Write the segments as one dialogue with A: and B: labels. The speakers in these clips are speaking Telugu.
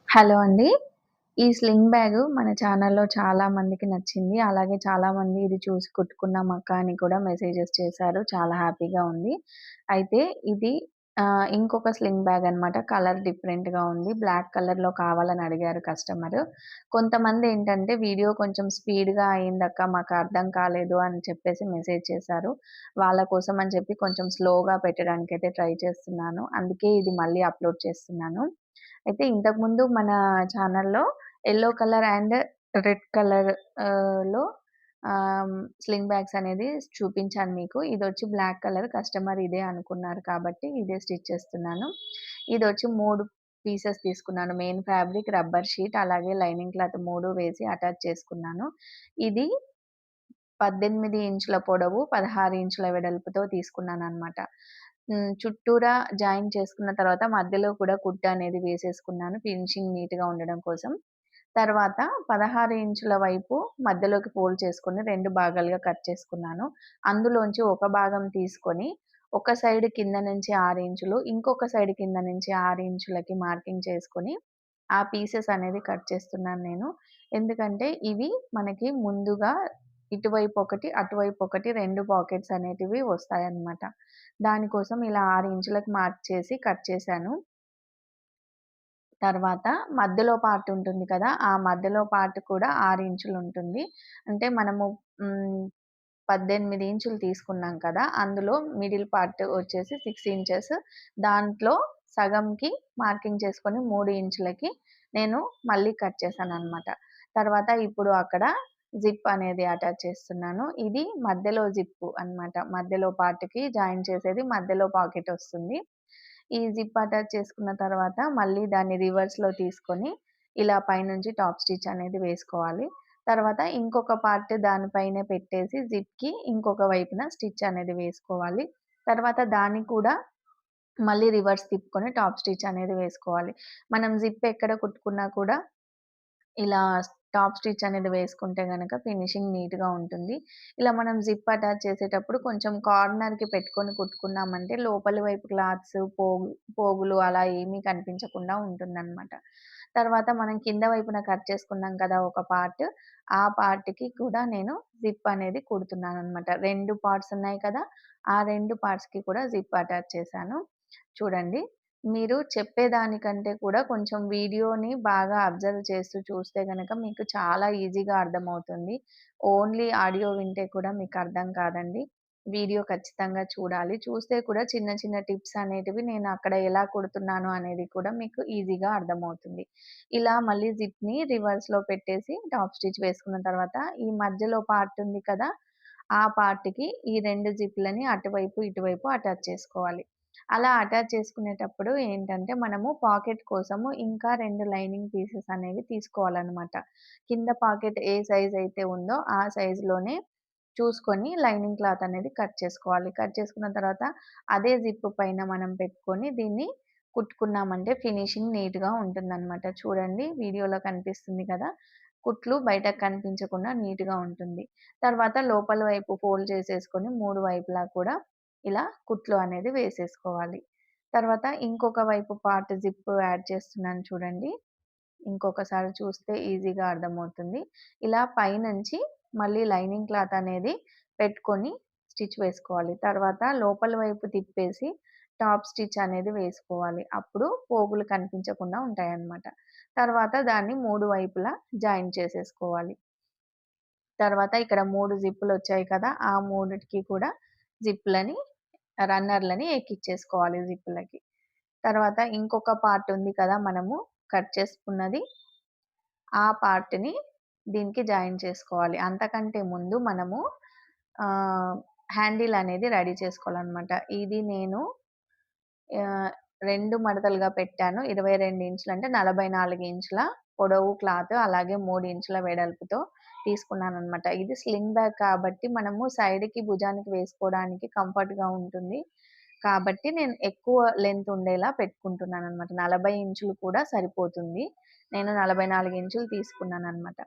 A: హలో అండి. ఈ స్లింగ్ బ్యాగు మన ఛానల్‌లో చాలా మందికి నచ్చింది. అలాగే చాలామంది ఇది చూసి కుట్టుకున్నామక్క అని కూడా మెసేజెస్ చేశారు. చాలా హ్యాపీగా ఉంది. అయితే ఇది ఇంకొక స్లింగ్ బ్యాగ్ అనమాట. కలర్ డిఫరెంట్‌గా ఉంది. బ్లాక్ కలర్‌లో కావాలని అడిగారు కస్టమరు. కొంతమందేంటంటే వీడియో కొంచెం స్పీడ్‌గా అయిందక్క మాకు అర్థం కాలేదు అని చెప్పేసి మెసేజ్ చేశారు. వాళ్ళ కోసం అని చెప్పి కొంచెం స్లోగా పెట్టడానికైతే ట్రై చేస్తున్నాను. అందుకే ఇది మళ్ళీ అప్‌లోడ్ చేస్తున్నాను. అయితే ఇంతకుముందు మన ఛానల్‌లో yellow colour and red colour లో స్లింగ్ బ్యాగ్స్ అనేది చూపించాను మీకు. ఇదొచ్చి బ్లాక్ కలర్ కస్టమర్ ఇదే అనుకున్నారు కాబట్టి ఇదే స్టిచ్ చేస్తున్నాను. ఇదొచ్చి 3 పీసెస్ తీసుకున్నాను. మెయిన్ ఫ్యాబ్రిక్, రబ్బర్ షీట్ అలాగే లైనింగ్ క్లాత్ 3 వేసి అటాచ్ చేసుకున్నాను. ఇది 18 ఇంచుల పొడవు, 16 ఇంచుల వెడల్పుతో తీసుకున్నాననమాట. చుట్టూరా జాయిన్ చేసుకున్న తర్వాత మధ్యలో కూడా కుట్టు అనేది వేసేసుకున్నాను ఫినిషింగ్ నీట్‌గా ఉండడం కోసం. తర్వాత 16 ఇంచుల వైపు మధ్యలోకి ఫోల్డ్ చేసుకొని 2 భాగాలుగా కట్ చేసుకున్నాను. అందులోంచి ఒక భాగం తీసుకొని, ఒక సైడ్ కింద నుంచి 6 ఇంచులు, ఇంకొక సైడ్ కింద నుంచి 6 ఇంచులకి మార్కింగ్ చేసుకొని, ఆ పీసెస్ అనేది కట్ చేస్తున్నాను నేను. ఎందుకంటే ఇవి మనకి ముందుగా ఇటువైపు ఒకటి, అటువైపు ఒకటి 2 పాకెట్స్ అనేటివి వస్తాయన్నమాట. దానికోసం ఇలా 6 ఇంచులకి మార్క్ చేసి కట్ చేశాను. తర్వాత మధ్యలో పార్ట్ ఉంటుంది కదా! ఆ మధ్యలో పార్ట్ కూడా 6 ఇంచులుంటుంది. అంటే మనము హ్మ్. 18 ఇంచులు తీసుకున్నాం కదా! అందులో మిడిల్ పార్ట్ వచ్చేసి 6 ఇంచెస్. దాంట్లో సగంకి మార్కింగ్ చేసుకొని 3 ఇంచులకి నేను మళ్ళీ కట్ చేశాననమాట. తర్వాత ఇప్పుడు అక్కడ జిప్ అనేది అటాచ్ చేస్తున్నాను. ఇది మధ్యలో జిప్పు అనమాట. మధ్యలో పార్ట్‌కి జాయిన్ చేసేది మధ్యలో పాకెట్ వస్తుంది. ఈ జిప్ అటాచ్ చేసుకున్న తర్వాత మళ్ళీ దాన్ని రివర్స్‌లో తీసుకొని ఇలా పైనుంచి టాప్ స్టిచ్ అనేది వేసుకోవాలి. తర్వాత ఇంకొక పార్ట్ దానిపైనే పెట్టేసి జిప్‌కి ఇంకొక వైపున స్టిచ్ అనేది వేసుకోవాలి. తర్వాత దాన్ని కూడా మళ్ళీ రివర్స్ తిప్పుకొని టాప్ స్టిచ్ అనేది వేసుకోవాలి. మనం జిప్ ఎక్కడ కుట్టుకున్నా కూడా ఇలా టాప్ స్టిచ్ అనేది వేసుకుంటే గనక ఫినిషింగ్ నీట్‌గా ఉంటుంది. ఇలా మనం జిప్ అటాచ్ చేసేటప్పుడు కొంచెం కార్నర్‌కి పెట్టుకొని కుట్టుకున్నామంటే లోపలి వైపు క్లాత్స్, పోగులు అలా ఏమీ కనిపించకుండా ఉంటుందనమాట. తర్వాత మనం కింద వైపున కట్ చేసుకున్నాం కదా! ఒక పార్ట్. ఆ పార్ట్‌కి కూడా నేను జిప్ అనేది కుడుతున్నాననమాట. 2 పార్ట్స్ ఉన్నాయి కదా! ఆ 2 పార్ట్స్‌కి కూడా జిప్ అటాచ్ చేశాను. చూడండి. మీరు చెప్పేదానికంటే కూడా కొంచెం వీడియోని బాగా అబ్జర్వ్ చేస్తూ చూస్తే గనక మీకు చాలా ఈజీగా అర్థమవుతుంది. ఓన్లీ ఆడియో వింటే కూడా మీకు అర్థం కాదండి. వీడియో ఖచ్చితంగా చూడాలి. చూస్తే కూడా చిన్న చిన్న టిప్స్ అనేటివి నేను అక్కడ ఎలా కుడుతున్నాను అనేది కూడా మీకు ఈజీగా అర్థమవుతుంది. ఇలా మళ్ళీ జిప్‌ని రివర్స్‌లో పెట్టేసి టాప్ స్టిచ్ వేసుకున్న తర్వాత ఈ మధ్యలో పార్ట్ ఉంది కదా! ఆ పార్ట్‌కి ఈ 2 జిప్‌లని అటువైపు, ఇటువైపు అటాచ్ చేసుకోవాలి. అలా అటాచ్ చేసుకునేటప్పుడు ఏంటంటే, మనము పాకెట్ కోసము ఇంకా 2 లైనింగ్ పీసెస్ అనేవి తీసుకోవాలనమాట. కింద పాకెట్ ఏ సైజ్ అయితే ఉందో, ఆ సైజులోనే చూసుకొని లైనింగ్ క్లాత్ అనేది కట్ చేసుకోవాలి. కట్ చేసుకున్న తర్వాత అదే జిప్ పైన మనం పెట్టుకొని దీన్ని కుట్టుకున్నామంటే ఫినిషింగ్ నీట్‌గా ఉంటుందనమాట. చూడండి వీడియోలో కనిపిస్తుంది కదా! కుట్లు బయటకు కనిపించకుండా నీట్‌గా ఉంటుంది. తర్వాత లోపల వైపు ఫోల్డ్ చేసేసుకొని 3 వైపులా కూడా ఇలా కుట్లు అనేది వేసేసుకోవాలి. తర్వాత ఇంకొక వైపు పార్ట్ జిప్ యాడ్ చేస్తున్నాను చూడండి. ఇంకొకసారి చూస్తే ఈజీగా అర్థమవుతుంది. ఇలా పైనుంచి మళ్ళీ లైనింగ్ క్లాత్ అనేది పెట్టుకొని స్టిచ్ వేసుకోవాలి. తర్వాత లోపల వైపు తిప్పేసి టాప్ స్టిచ్ అనేది వేసుకోవాలి. అప్పుడు పోగులు కనిపించకుండా ఉంటాయన్నమాట. తర్వాత దాన్ని 3 వైపులా జాయిన్ చేసేసుకోవాలి. తర్వాత ఇక్కడ 3 జిప్పులొచ్చాయి కదా! ఆ మూడిటికి కూడా జిప్‌లని రన్నర్‌లని ఎక్కిచ్చేసుకోవాలి జిప్పులకి. తర్వాత ఇంకొక పార్ట్ ఉంది కదా! మనము కట్ చేసుకున్నది. ఆ పార్ట్‌ని దీనికి జాయిన్ చేసుకోవాలి. అంతకంటే ముందు మనము ఆహ్, హ్యాండిల్ అనేది రెడీ చేసుకోవాలనమాట. ఇది నేను ఆహ్, 2 మడతలుగా పెట్టాను. 22 ఇంచులు అంటే 44 ఇంచుల పొడవు క్లాత్ అలాగే 3 ఇంచుల వెడల్పుతో తీసుకున్నాననమాట. ఇది స్లింగ్ బ్యాగ్ కాబట్టి మనము సైడ్‌కి, భుజానికి వేసుకోవడానికి కంఫర్ట్‌గా ఉంటుంది. కాబట్టి నేను ఎక్కువ లెంత్ ఉండేలా పెట్టుకుంటున్నాననమాట. 40 ఇంచులు కూడా సరిపోతుంది. నేను 44 ఇంచులు తీసుకున్నాననమాట.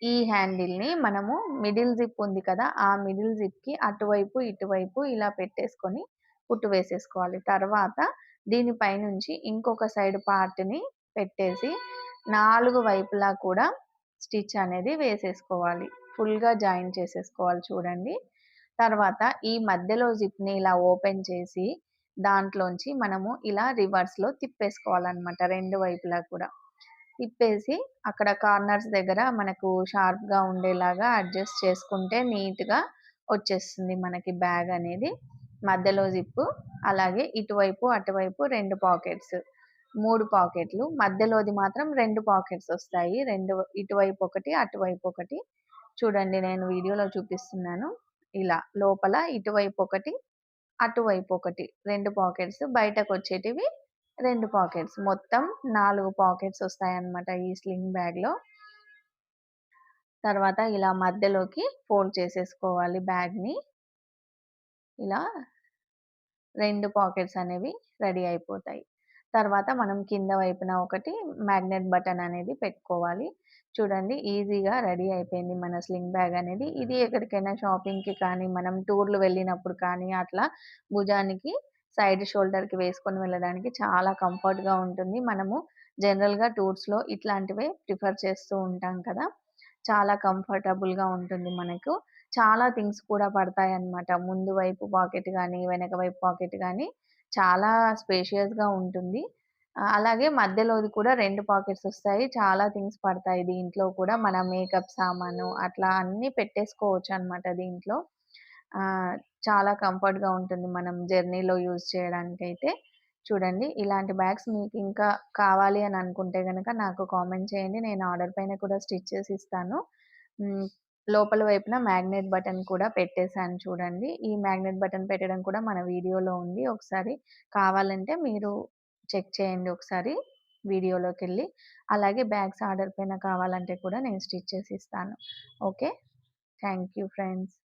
A: ఈ హ్యాండిల్‌ని మనము మిడిల్ జిప్ ఉంది కదా! ఆ మిడిల్ జిప్‌కి అటువైపు, ఇటువైపు ఇలా పెట్టేసుకొని కుట్టు వేసేసుకోవాలి. తర్వాత దీని పైనుంచి ఇంకొక సైడ్ పార్ట్‌ని పెట్టేసి 4 వైపులా కూడా స్టిచ్ అనేది వేసేసుకోవాలి. ఫుల్‌గా జాయిన్ చేసేసుకోవాలి చూడండి. తర్వాత ఈ మధ్యలో జిప్‌ని ఇలా ఓపెన్ చేసి దాంట్లోంచి మనము ఇలా రివర్స్‌లో తిప్పేసుకోవాలనమాట 2 వైపులా కూడా. తిప్పేసి అక్కడ కార్నర్స్ దగ్గర మనకు షార్ప్‌గా ఉండేలాగా అడ్జస్ట్ చేసుకుంటే నీట్‌గా వచ్చేస్తుంది మనకి బ్యాగ్ అనేది. మధ్యలో జిప్పు, అలాగే ఇటువైపు, అటువైపు 2 పాకెట్స్. 3 పాకెట్లు. మధ్యలోది మాత్రం 2 పాకెట్స్ ఒస్తాయి. ఇటువైపు ఒకటి, అటువైపు ఒకటి. చూడండి నేను వీడియోలో చూపిస్తున్నాను. ఇలా లోపల ఇటువైపు ఒకటి, అటువైపు ఒకటి 2 పాకెట్స్. బయటకొచ్చేటివి 2 పాకెట్స్. మొత్తం 4 పాకెట్స్ ఒస్తాయన్నమాట ఈ స్లింగ్ బ్యాగ్‌లో. తర్వాత ఇలా మధ్యలోకి ఫోల్డ్ చేసేసుకోవాలి బ్యాగ్‌ని. ఇలా 2 పాకెట్స్ అనేవి రెడీ అయిపోతాయి. తర్వాత మనం కింద వైపున ఒకటి మ్యాగ్నెట్ బటన్ అనేది పెట్టుకోవాలి. చూడండి ఈజీగా రెడీ అయిపోయింది మన స్లింగ్ బ్యాగ్ అనేది. ఇది ఎక్కడికైనా షాపింగ్‌కి కానీ, మనం టూర్‌లు వెళ్ళినప్పుడు కానీ అట్లా భుజానికి సైడ్ షోల్డర్‌కి వేసుకొని వెళ్ళడానికి చాలా కంఫర్ట్‌గా ఉంటుంది. మనము జనరల్‌గా టూర్స్‌లో ఇట్లాంటివే ప్రిఫర్ చేస్తూ ఉంటాం కదా! చాలా కంఫర్టబుల్‌గా ఉంటుంది మనకు. చాలా థింగ్స్ కూడా పడతాయన్నమాట. ముందు వైపు పాకెట్ గానీ, వెనక వైపు పాకెట్ గానీ చాలా స్పేషియస్‌గా ఉంటుంది. అలాగే మధ్యలోది కూడా 2 పాకెట్స్ ఒస్తాయి. చాలా థింగ్స్ పడతాయి దీంట్లో కూడా. మన మేకప్ సామాను అట్లా అన్నీ పెట్టేసుకోవచ్చనమాట దీంట్లో. ఆహ్, చాలా కంఫర్ట్‌గా ఉంటుంది మనం జర్నీలో యూజ్ చేయడానికైతే. చూడండి ఇలాంటి బ్యాగ్స్ మీకింకా కావాలి అని అనుకుంటే గనక నాకు కామెంట్ చేయండి. నేను ఆర్డర్ పైన కూడా స్టిచ్ చేసి ఇస్తాను. హ్మ్. లోపల వైపున మ్యాగ్నెట్ బటన్ కూడా పెట్టేసాను చూడండి. ఈ మ్యాగ్నెట్ బటన్ పెట్టడం కూడా మన వీడియోలో ఉంది. ఒకసారి కావాలంటే మీరు చెక్ చేయండి ఒకసారి వీడియోలోకెళ్ళి. అలాగే బ్యాగ్స్ ఆర్డర్ పైన కావాలంటే కూడా నేను స్టిచ్ చేసి ఇస్తాను. ఓకే. Thank you friends.